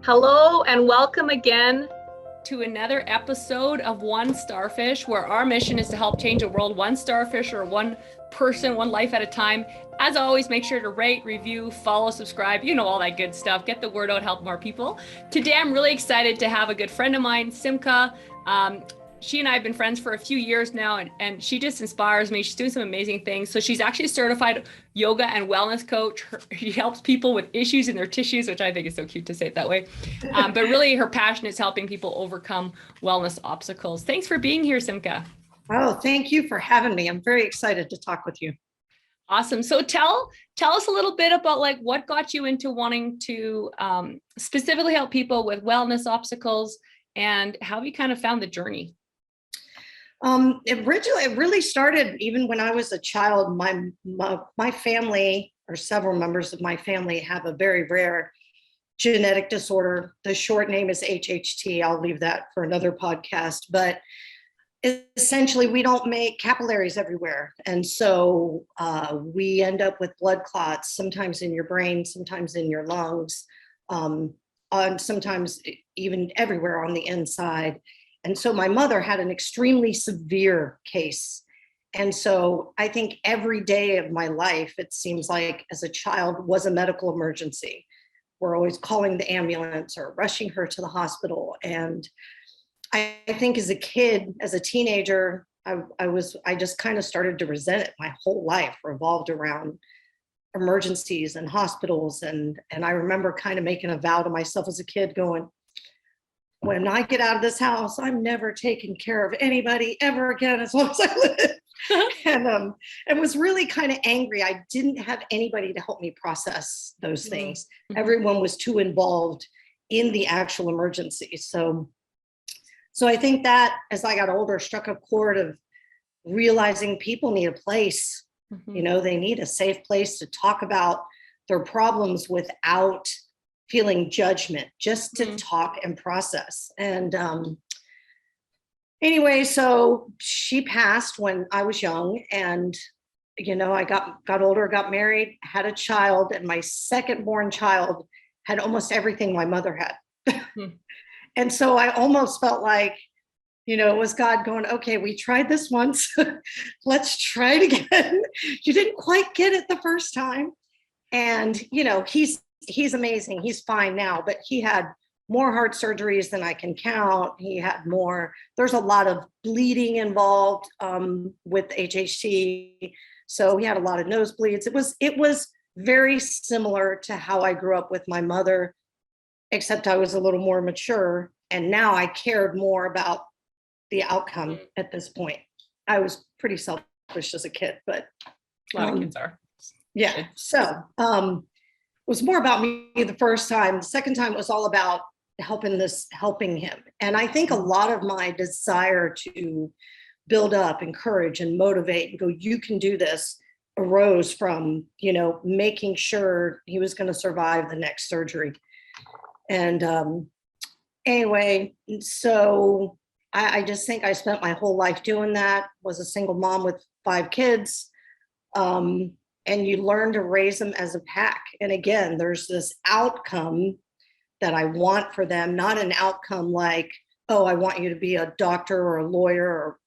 Hello and welcome again to another episode of One Starfish, where our mission is to help change the world one starfish or one person, one life at a time. As always, make sure to rate, review, follow, subscribe, all that good stuff. Get the word out, help more people. Today, I'm really excited to have a good friend of mine, Simchah. She and I have been friends for a few years now, and she just inspires me. She's doing some amazing things. So she's actually a certified yoga and wellness coach. She helps people with issues in their tissues, which I think is so cute to say it that way. But really her passion is helping people overcome wellness obstacles. Thanks for being here, Simchah. Oh, thank you for having me. I'm very excited to talk with you. Awesome. So tell us a little bit about what got you into wanting to specifically help people with wellness obstacles, and how you kind of found the journey. It really started even when I was a child. My family, or several members of my family, have a very rare genetic disorder. The short name is HHT. I'll leave that for another podcast, but essentially we don't make capillaries everywhere. And so we end up with blood clots, sometimes in your brain, sometimes in your lungs, and sometimes even everywhere on the inside. And so my mother had an extremely severe case. And so I think every day of my life, it seems like as a child, was a medical emergency. We're always calling the ambulance or rushing her to the hospital. And I think as a kid, as a teenager, I just kind of started to resent it. My whole life revolved around emergencies and hospitals. And I remember kind of making a vow to myself as a kid going, when I get out of this house, I'm never taking care of anybody ever again as long as I live. And was really kind of angry. I didn't have anybody to help me process those things. Mm-hmm. Everyone was too involved in the actual emergency. So I think that as I got older, struck a chord of realizing people need a place. Mm-hmm. They need a safe place to talk about their problems without feeling judgment, just to talk and process. And anyway, so she passed when I was young, and I got older, got married, had a child, and my second born child had almost everything my mother had. And so I almost felt like, it was God going, okay, we tried this once, let's try it again. You didn't quite get it the first time. And, he's amazing. He's fine now, but he had more heart surgeries than I can count. There's a lot of bleeding involved with HHT. So he had a lot of nosebleeds. It was very similar to how I grew up with my mother, except I was a little more mature. And now I cared more about the outcome at this point. I was pretty selfish as a kid, but a lot of kids are. Yeah. So it was more about me the first time. The second time it was all about helping him. And I think a lot of my desire to build up, encourage, and motivate and go, you can do this, arose from, making sure he was going to survive the next surgery. And anyway, so I just think I spent my whole life doing that, was a single mom with 5 kids. And you learn to raise them as a pack. And again, there's this outcome that I want for them, not an outcome like, oh, I want you to be a doctor or a lawyer, or,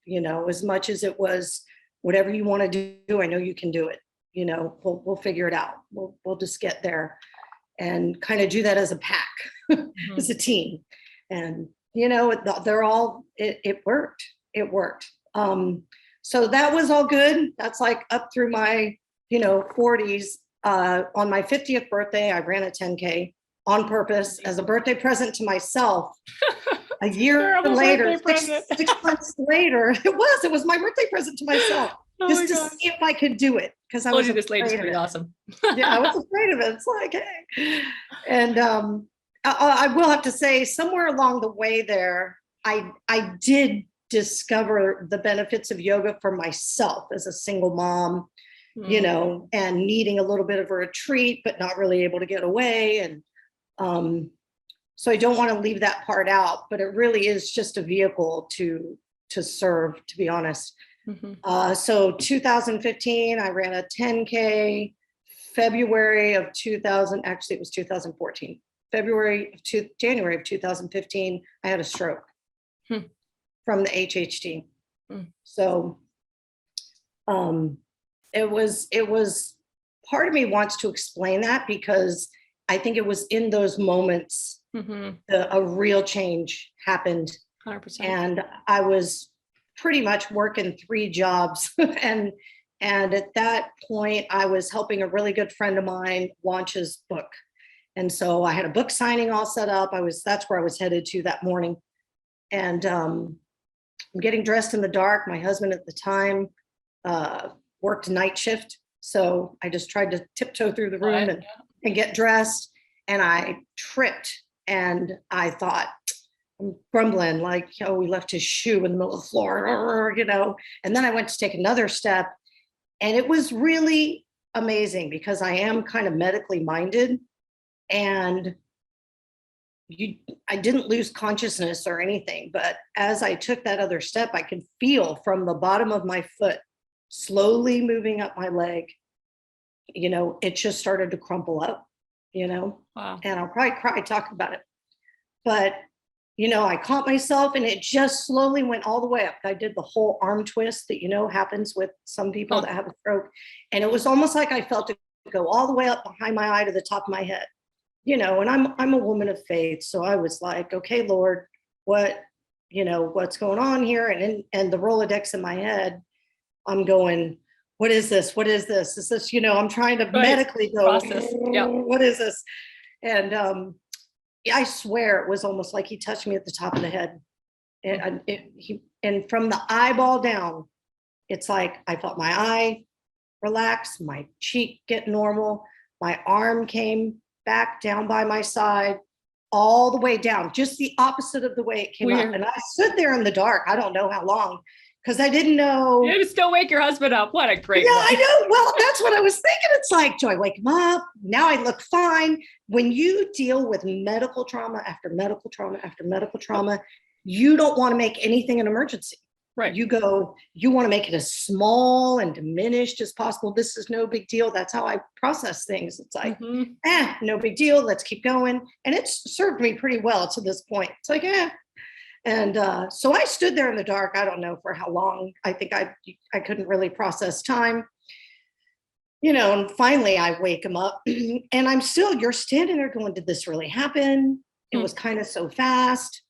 as much as it was whatever you want to do, I know you can do it. We'll figure it out. We'll just get there and kind of do that as a pack, as a team. And, it worked. It worked. So that was all good. That's up through my 40s. On my 50th birthday, I ran a 10K on purpose as a birthday present to myself. A year later, 6 months later, it was my birthday present to myself, just to see if I could do it, because I was this lady's pretty awesome. Yeah, I was afraid of it. It's like, hey, and I will have to say, somewhere along the way there, I did discover the benefits of yoga for myself as a single mom. And needing a little bit of a retreat, but not really able to get away. And so I don't want to leave that part out, but it really is just a vehicle to serve, to be honest. So 2015, I ran a 10K. February of 2000, actually it was 2014. January of 2015, I had a stroke from the HHT. So it was part of me wants to explain that, because I think it was in those moments a real change happened. 100%. And I was pretty much working 3 jobs. and at that point, I was helping a really good friend of mine launch his book. And so I had a book signing all set up. That's where I was headed to that morning. And I'm getting dressed in the dark. My husband at the time worked night shift. So I just tried to tiptoe through the room and get dressed. And I tripped, and I thought, I'm grumbling like, oh, we left his shoe in the middle of the floor, And then I went to take another step, and it was really amazing, because I am kind of medically minded, and I didn't lose consciousness or anything. But as I took that other step, I could feel from the bottom of my foot slowly moving up my leg. It just started to crumple up, Wow. And I'll probably cry talking about it. But, I caught myself, and it just slowly went all the way up. I did the whole arm twist that, happens with some people that have a stroke. And it was almost like I felt it go all the way up behind my eye to the top of my head, and I'm a woman of faith. So I was like, okay, Lord, what's going on here? And the Rolodex in my head, I'm going, what is this? What is this? Is this, I'm trying to medically go, process. Yeah. What is this? And I swear it was almost like he touched me at the top of the head. And from the eyeball down, it's like I felt my eye relax, my cheek get normal, my arm came back down by my side, all the way down, just the opposite of the way it came up. And I stood there in the dark. I don't know how long, because I didn't know. You had to still wake your husband up. What a great one. I know. Well, that's what I was thinking. It's like, do I wake him up? Now I look fine. When you deal with medical trauma after medical trauma after medical trauma, you don't want to make anything an emergency. Right. You want to make it as small and diminished as possible. This is no big deal. That's how I process things. It's like, no big deal. Let's keep going. And it's served me pretty well to this point. It's like, And so I stood there in the dark. I don't know for how long. I think I couldn't really process time. And finally I wake him up, and you're standing there going, did this really happen? It was kind of so fast,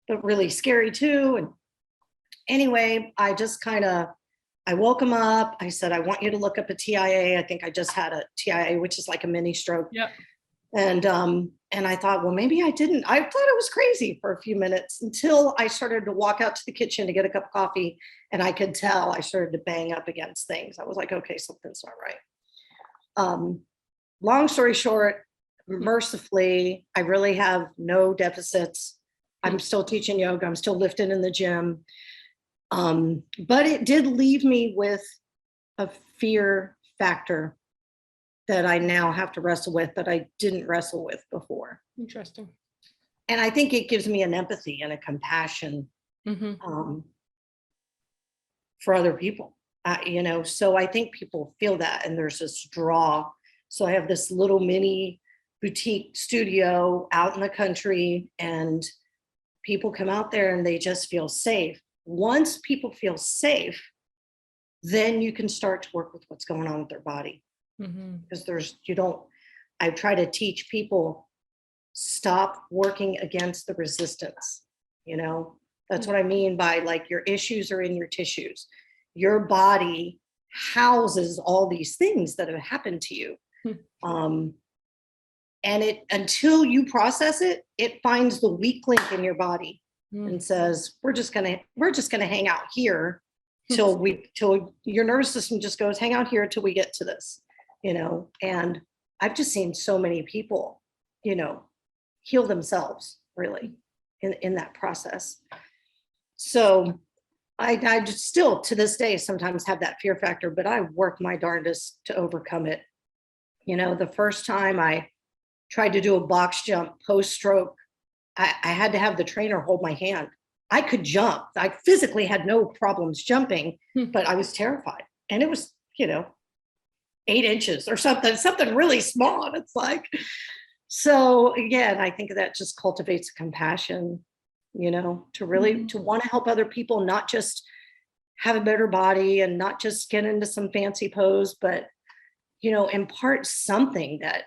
but really scary too. And anyway, I woke him up. I said, I want you to look up a TIA. I think I just had a TIA, which is like a mini stroke. Yep. And I thought, well, maybe I didn't. I thought I was crazy for a few minutes, until I started to walk out to the kitchen to get a cup of coffee, and I could tell I started to bang up against things. I was like, okay, something's not right. Long story short, mercifully, I really have no deficits. I'm still teaching yoga. I'm still lifting in the gym. But it did leave me with a fear factor that I now have to wrestle with, that I didn't wrestle with before. Interesting. And I think it gives me an empathy and a compassion for other people, so I think people feel that, and there's this draw. So I have this little mini boutique studio out in the country, and people come out there and they just feel safe. Once people feel safe, then you can start to work with what's going on with their body. Because I try to teach people, stop working against the resistance. That's what I mean by, like, your issues are in your tissues. Your body houses all these things that have happened to you. And until you process it, it finds the weak link in your body and says, we're just gonna hang out here till your nervous system just goes, hang out here till we get to this. And I've just seen so many people, heal themselves really in that process. So I just still to this day sometimes have that fear factor, but I work my darndest to overcome it. The first time I tried to do a box jump post-stroke, I had to have the trainer hold my hand. I could jump. I physically had no problems jumping, but I was terrified. And it was, 8 inches or something really small. And it's like, So again, I think that just cultivates compassion, to really to want to help other people, not just have a better body and not just get into some fancy pose, but impart something that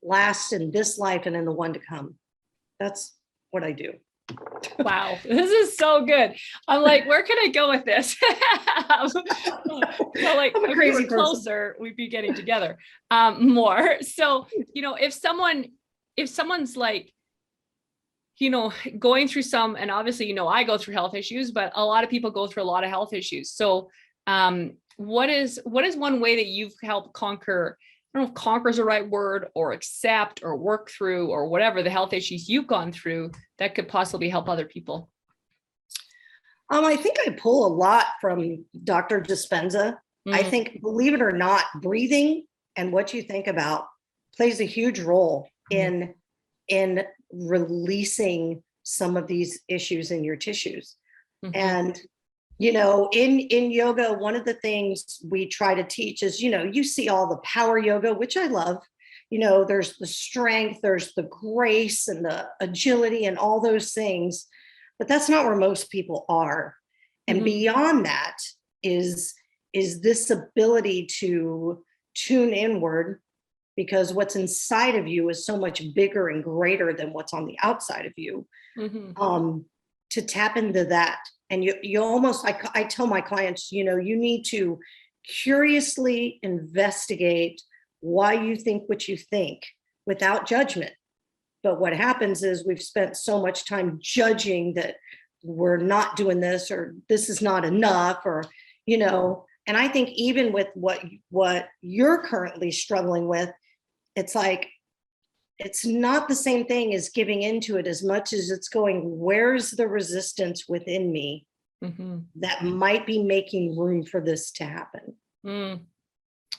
lasts in this life and in the one to come. That's what I do. Wow, this is so good. I'm like, where can I go with this? So like, I'm a if we crazy were closer, we'd be getting together more. So, if someone's like, going through some, and obviously, I go through health issues, but a lot of people go through a lot of health issues. So, what is one way that you've helped conquer? I don't know if conquer is the right word, or accept, or work through, or whatever the health issues you've gone through that could possibly help other people. I think I pull a lot from Dr. Dispenza. I think, believe it or not, breathing and what you think about plays a huge role in releasing some of these issues in your tissues. And in yoga, one of the things we try to teach is, you see all the power yoga, which I love. There's the strength, there's the grace and the agility and all those things, but that's not where most people are. And beyond that is this ability to tune inward, because what's inside of you is so much bigger and greater than what's on the outside of you. To tap into that. And you almost, I tell my clients, you need to curiously investigate why you think what you think without judgment. But what happens is we've spent so much time judging that we're not doing this, or this is not enough, or, and I think even with what you're currently struggling with, it's like, it's not the same thing as giving into it as much as it's going, where's the resistance within me that might be making room for this to happen?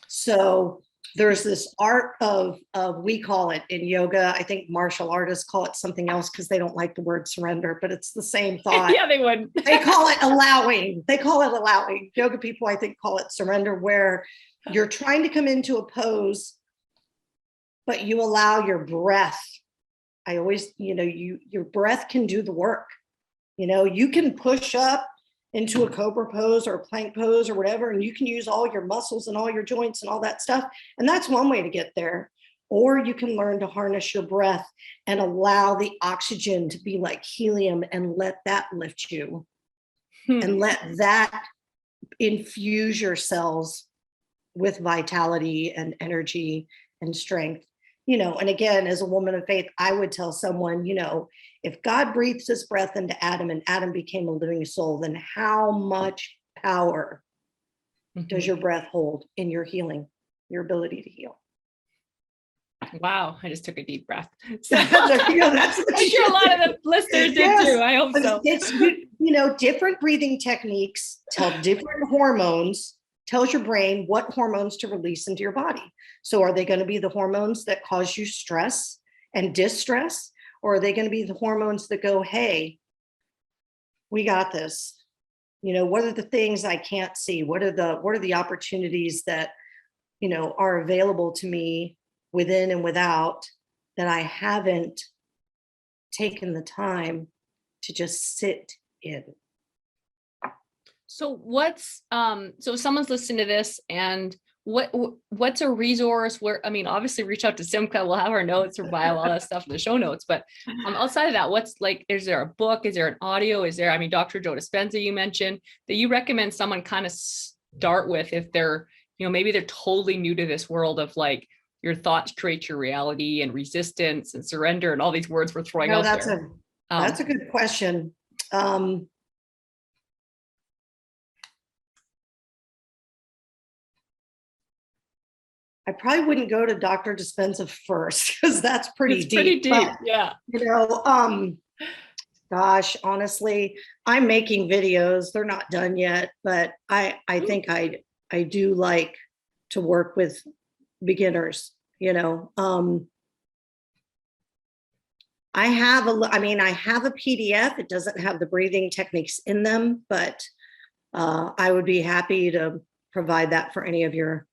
So there's this art of we call it in yoga, I think martial artists call it something else because they don't like the word surrender, but it's the same thought. Yeah, they would. They call it allowing. Yoga people, I think, call it surrender, where you're trying to come into a pose, but you allow your breath. I always, your breath can do the work. You can push up into a cobra pose or a plank pose or whatever, and you can use all your muscles and all your joints and all that stuff. And that's one way to get there. Or you can learn to harness your breath and allow the oxygen to be like helium and let that lift you and let that infuse your cells with vitality and energy and strength. And again, as a woman of faith, I would tell someone, if God breathed his breath into Adam and Adam became a living soul, then how much power does your breath hold in your healing, your ability to heal? Wow, I just took a deep breath. So, That's I'm sure a lot of the listeners did too. I hope so. It's, different breathing techniques tell different hormones, tells your brain what hormones to release into your body. So are they going to be the hormones that cause you stress and distress? Or are they going to be the hormones that go, hey, we got this? What are the things I can't see? What are the opportunities that, are available to me within and without that I haven't taken the time to just sit in? So so if someone's listening to this, and what's a resource where, obviously reach out to Simchah, we'll have our notes or bio, all that stuff in the show notes, but outside of that, what's like, is there a book, is there an audio, is there, Dr. Joe Dispenza, you mentioned, that you recommend someone kind of start with if they're, maybe they're totally new to this world of like, your thoughts create your reality, and resistance and surrender and all these words we're throwing out there? That's a good question. I probably wouldn't go to Dr. Dispenza first, because that's pretty deep. Pretty deep, but, yeah. Gosh, honestly, I'm making videos. They're not done yet, but I think I do like to work with beginners. I have a PDF. It doesn't have the breathing techniques in them, but I would be happy to provide that for any of your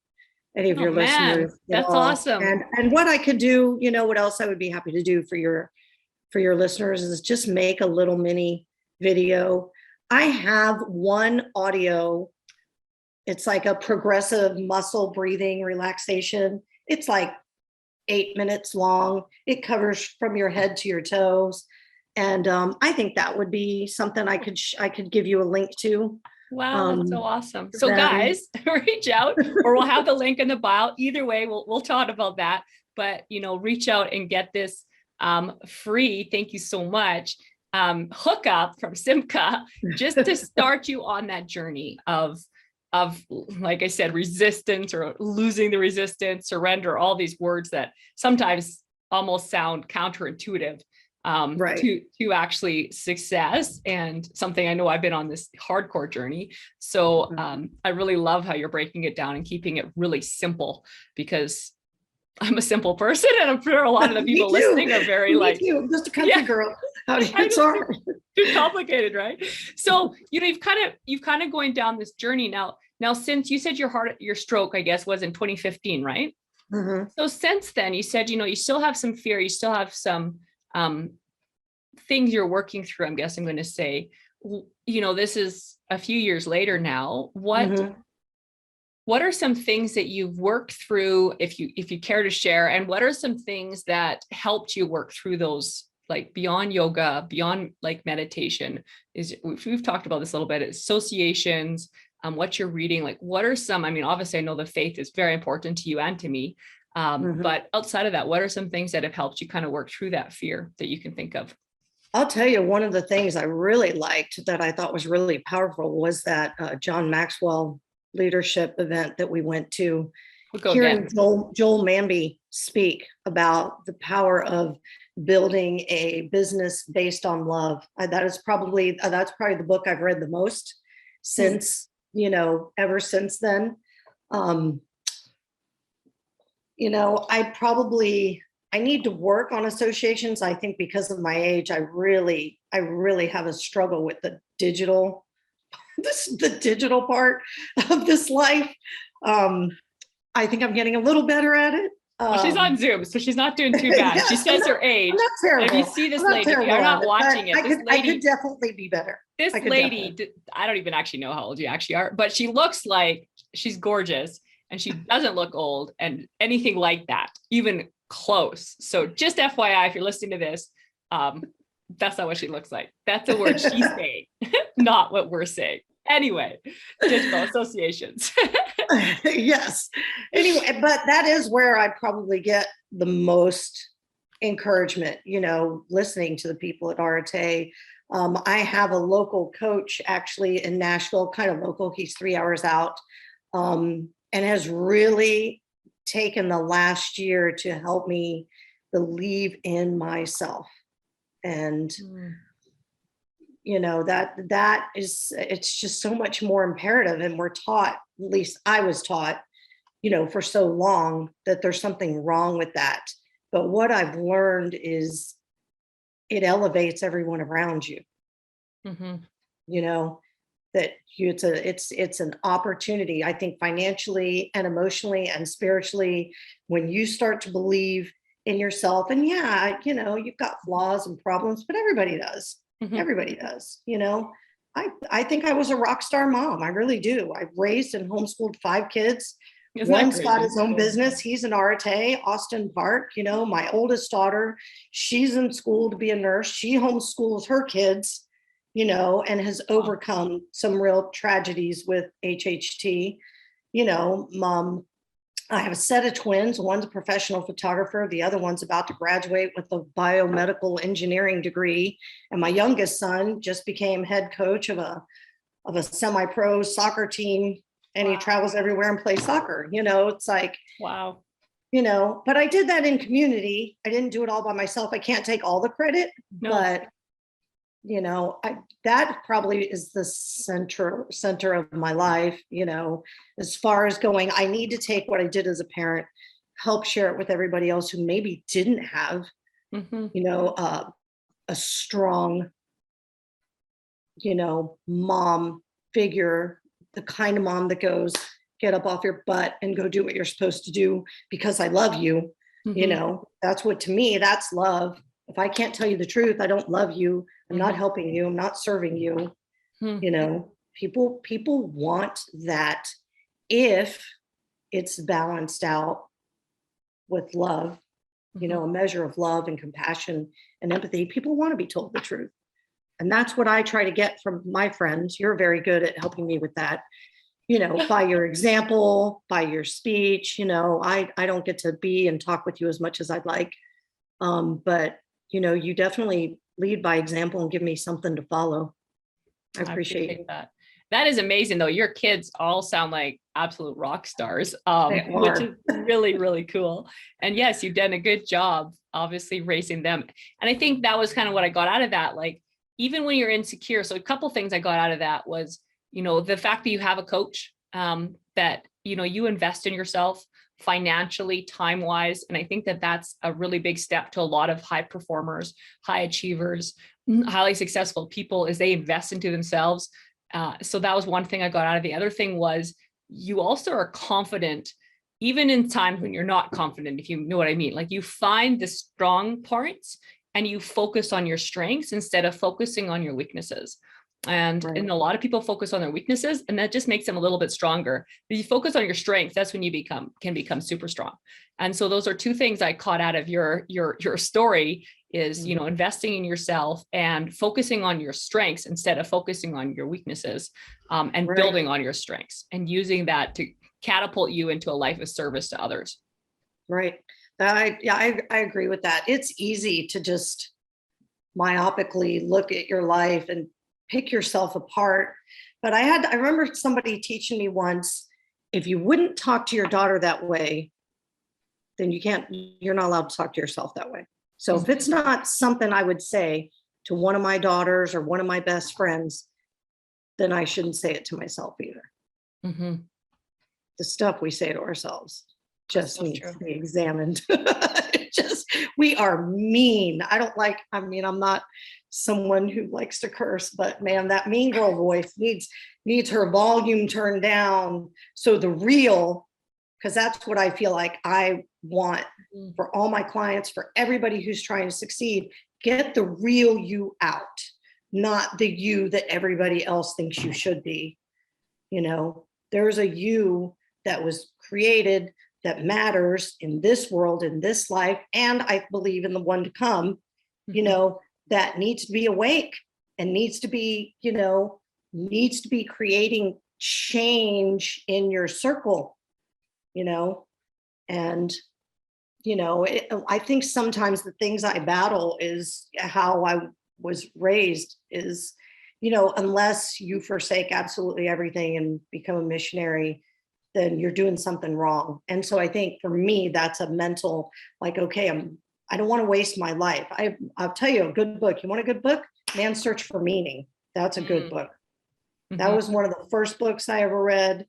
any of Oh your man, listeners at that's all. awesome. And what I could do, what else I would be happy to do for your listeners is just make a little mini video. I have one audio. It's like a progressive muscle breathing relaxation. It's like 8 minutes long. It covers from your head to your toes. And I think that would be something I could give you a link to. Wow, that's so awesome. So them. guys, reach out, or we'll have the link in the bio. Either way, we'll talk about that. But reach out and get this free. Thank you so much. Hook up from Simchah just to start you on that journey of like I said, resistance or losing the resistance, surrender, all these words that sometimes almost sound counterintuitive. Right. To actually success, and something I know I've been on this hardcore journey. So I really love how you're breaking it down and keeping it really simple, because I'm a simple person, and I'm sure a lot of the people listening are very I'm just a country girl. It's hard. Too complicated, right? So you've kind of going down this journey now. Now, since you said your stroke, I guess, was in 2015, right? Mm-hmm. So since then, you said you still have some fear, you still have some things you're working through, I'm guessing I'm going to say. This is a few years later now. What are some things that you've worked through, if you care to share, and what are some things that helped you work through those, like beyond yoga, beyond like meditation? We've talked about this a little bit, associations, what you're reading, like what are some, obviously I know the faith is very important to you and to me. But outside of that, what are some things that have helped you kind of work through that fear that you can think of? I'll tell you, one of the things I really liked that I thought was really powerful was that John Maxwell leadership event that we went to. Hearing Joel Manby speak about the power of building a business based on love. That's probably the book I've read the most since, ever since then. I need to work on associations. I think because of my age, I really have a struggle with the digital part of this life. I think I'm getting a little better at it. Well, she's on Zoom, so she's not doing too bad. She says her age. I'm not terrible. If you see this lady, if you're not watching it, I could definitely be better. This lady, I don't even actually know how old you actually are, but she looks like she's gorgeous, and she doesn't look old and anything like that, even close. So just FYI, if you're listening to this, that's not what she looks like. That's the word she's saying, not what we're saying. Anyway, digital associations. Yes. Anyway, but that is where I probably get the most encouragement, listening to the people at E-RYT. I have a local coach actually in Nashville, kind of local. He's 3 hours out, and has really taken the last year to help me believe in myself. And it's just so much more imperative. And we're taught, at least I was taught, for so long, that there's something wrong with that. But what I've learned is it elevates everyone around you. That it's an opportunity, I think, financially and emotionally and spiritually, when you start to believe in yourself. And you've got flaws and problems, but everybody does. Everybody does. I think I was a rock star mom. I really do. I raised and homeschooled 5 kids. One's got his own business. He's an E-RYT, Austin Park. My oldest daughter, she's in school to be a nurse. She homeschools her kids, and has overcome some real tragedies with HHT. I have a set of twins. One's a professional photographer. The other one's about to graduate with a biomedical engineering degree. And my youngest son just became head coach of a semi-pro soccer team. And he travels everywhere and plays soccer. It's like, wow. But I did that in community. I didn't do it all by myself. I can't take all the credit, but that probably is the center of my life, as far as going, I need to take what I did as a parent, help share it with everybody else who maybe didn't have, a strong, mom figure, the kind of mom that goes, get up off your butt and go do what you're supposed to do because I love you. That's what, to me, that's love. If I can't tell you the truth, I don't love you. I'm not helping you. I'm not serving you. People want that if it's balanced out with love, a measure of love and compassion and empathy. People want to be told the truth. And that's what I try to get from my friends. You're very good at helping me with that, by your example, by your speech. I don't get to be and talk with you as much as I'd like. But, you definitely lead by example and give me something to follow. I appreciate that. That is amazing, though. Your kids all sound like absolute rock stars, which is really, really cool. And yes, you've done a good job, obviously, raising them. And I think that was kind of what I got out of that. Like, even when you're insecure. So a couple things I got out of that was, the fact that you have a coach, that, you invest in yourself financially, time-wise. And I think that that's a really big step to a lot of high performers, high achievers, highly successful people, is they invest into themselves. So that was one thing I got out of it. The other thing was you also are confident, even in times when you're not confident, if you know what I mean. Like, you find the strong parts and you focus on your strengths instead of focusing on your weaknesses. And a lot of people focus on their weaknesses, and that just makes them a little bit stronger. If you focus on your strengths, that's when you can become super strong. And so those are two things I caught out of your story is, investing in yourself and focusing on your strengths instead of focusing on your weaknesses, and building on your strengths and using that to catapult you into a life of service to others. Right. I agree with that. It's easy to just myopically look at your life and pick yourself apart. But I remember somebody teaching me once, if you wouldn't talk to your daughter that way, then you're not allowed to talk to yourself that way. So if it's not something I would say to one of my daughters or one of my best friends, then I shouldn't say it to myself either. The stuff we say to ourselves just needs to be examined. We are mean. I'm not someone who likes to curse, but man, that mean girl voice needs her volume turned down. So the real, because that's what I feel like I want for all my clients, for everybody who's trying to succeed, get the real you out, not the you that everybody else thinks you should be. There's a you that was created that matters in this world, in this life, and I believe in the one to come, that needs to be awake and needs to be creating change in your circle, and, I think sometimes the things I battle is how I was raised is, unless you forsake absolutely everything and become a missionary, then you're doing something wrong. And so I think for me, that's a mental, like, okay, I don't want to waste my life. I'll tell you a good book. You want a good book? Man's Search for Meaning. That's a good book. That was one of the first books I ever read.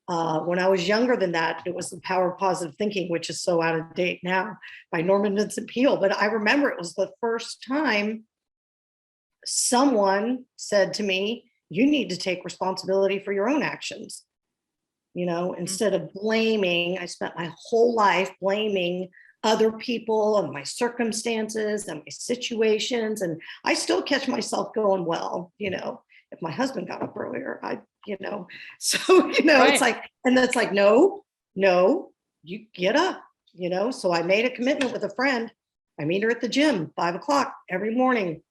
When I was younger than that, it was The Power of Positive Thinking, which is so out of date now, by Norman Vincent Peale. But I remember it was the first time someone said to me, you need to take responsibility for your own actions. Instead of blaming, I spent my whole life blaming other people and my circumstances and my situations. And I still catch myself going, well, if my husband got up earlier, it's like, and that's like, no, you get up, So I made a commitment with a friend. I meet her at the gym, 5:00 every morning,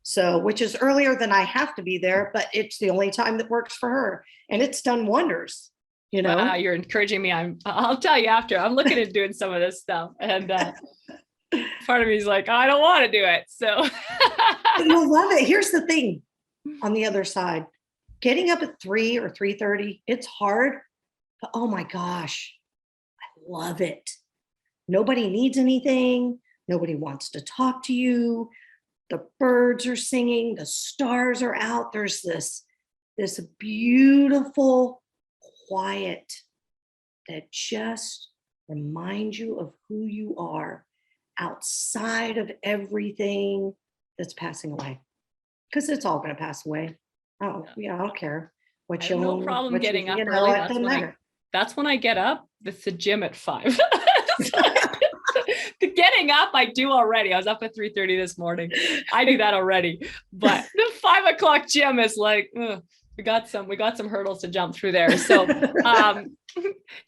So, which is earlier than I have to be there, but it's the only time that works for her. And it's done wonders, Wow, you're encouraging me. I'll tell you after. I'm looking at doing some of this stuff. And part of me is like, I don't want to do it. So you'll love it. Here's the thing on the other side. Getting up at 3 or 3:30, it's hard, but oh my gosh, I love it. Nobody needs anything. Nobody wants to talk to you. The birds are singing, the stars are out. There's this beautiful quiet that just reminds you of who you are outside of everything that's passing away. Because it's all going to pass away. I don't care what I you have no own, problem what getting you up know, early. it doesn't matter. That's when I get up. It's the gym at 5. The getting up, I do already. I was up at 3:30 this morning. I do that already. But the 5 o'clock gym is like, ugh, we got some hurdles to jump through there. So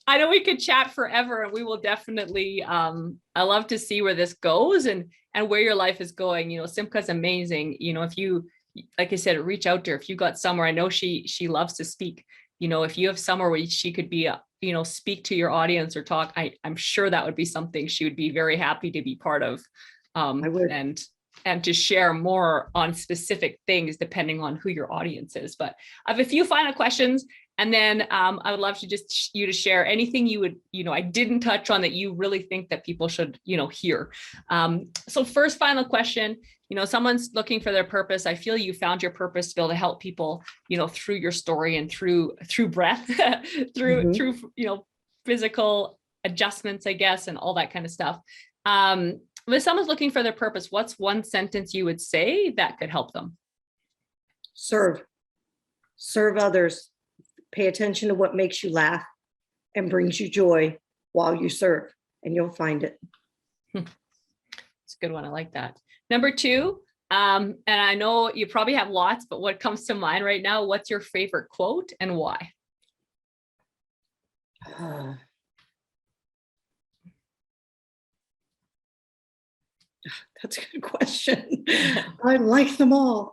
I know we could chat forever, and we will definitely, I love to see where this goes and where your life is going. You know, Simcha's amazing. You know, if you, like I said, reach out to her, if you got somewhere, I know she loves to speak. You know, if you have somewhere where she could be, you know, speak to your audience or talk, I'm sure that would be something she would be very happy to be part of. I would. And to share more on specific things depending on who your audience is. But I have a few final questions, and then I would love to just you to share anything you would, you know, I didn't touch on that you really think that people should, you know, hear. So first final question, you know, someone's looking for their purpose. I feel you found your purpose to be able to help people, you know, through your story and through breath, through, you know, physical adjustments, I guess, and all that kind of stuff. If someone's looking for their purpose, what's one sentence you would say that could help them? Serve others. Pay attention to what makes you laugh and brings you joy while you serve, and you'll find it. It's a good one. I like that. Number 2, and I know you probably have lots, but what comes to mind right now, what's your favorite quote and why? That's a good question. I like them all.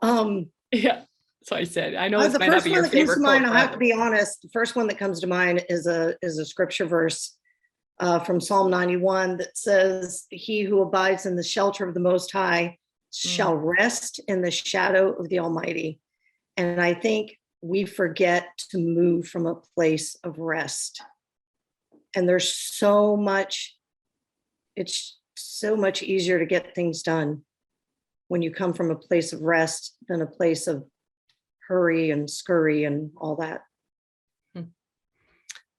Yeah. So I said, I know this the might not first be one your that comes favorite to mind, quote, I have to be honest. The first one that comes to mind is a scripture verse from Psalm 91 that says, "He who abides in the shelter of the Most High shall rest in the shadow of the Almighty." And I think we forget to move from a place of rest. And there's so much, it's so much easier to get things done when you come from a place of rest than a place of hurry and scurry and all that.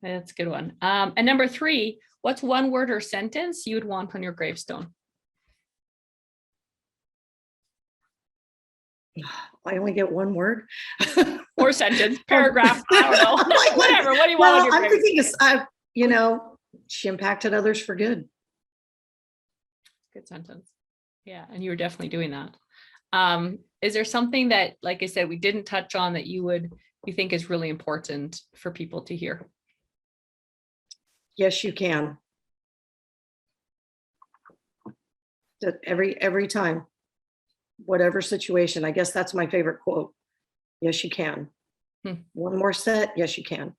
That's a good one. And number 3, what's one word or sentence you would want on your gravestone? I only get one word. Or sentence, paragraph, I don't know. Whatever. What do you want on your I'm gravestone? thinking, you know, she impacted others for good. Good sentence. Yeah, and you were definitely doing that. Is there something that, like I said, we didn't touch on that you think is really important for people to hear? Yes, you can. That every time, whatever situation, I guess that's my favorite quote. Yes, you can. One more set. Yes, you can.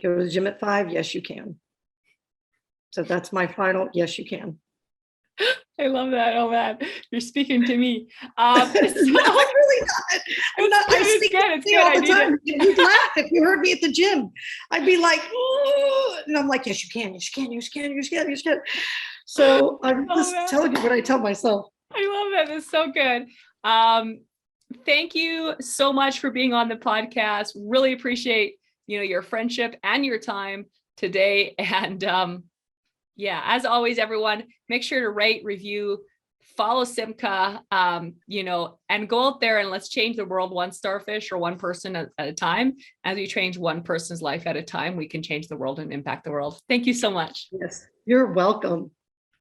Go to the gym at 5. Yes, you can. So that's my final. Yes, you can. I love that. Oh man, you're speaking to me. No, I'm really not. I'm not. I speak to you all the time. You'd laugh if you heard me at the gym. I'd be like, "Ooh," and I'm like, "Yes, you can. Yes, you can. Yes, you can. Yes, you can. Yes, you can." So I'm just telling you what I tell myself. I love that. That's so good. Thank you so much for being on the podcast. Really appreciate, you know, your friendship and your time today. And yeah, as always, everyone, make sure to rate, review, follow Simchah, you know, and go out there and let's change the world one starfish or one person at a time. As we change one person's life at a time, we can change the world and impact the world. Thank you so much. Yes, you're welcome.